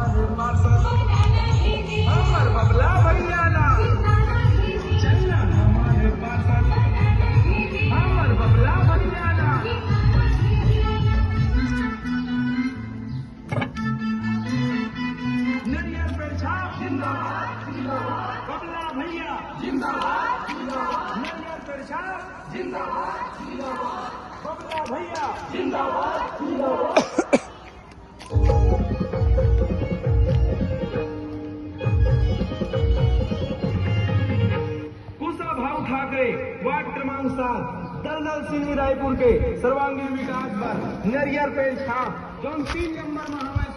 हमारे पार्षद हमर बबला भैया ना चलना हमारे पार्षद हमर बबला भैया ना। नरियर पे छाप जिंदाबाद बबला भैया जिंदाबाद नरियर पे छाप जिंदाबाद बबला भैया जिंदाबाद। कुशाभाऊ ठाकरे वार्ड क्रमांक 7 दलदल सिंह रायपुर के सर्वांगीण विकास पर नरियर पे छाप जो 3 नंबर में हमारे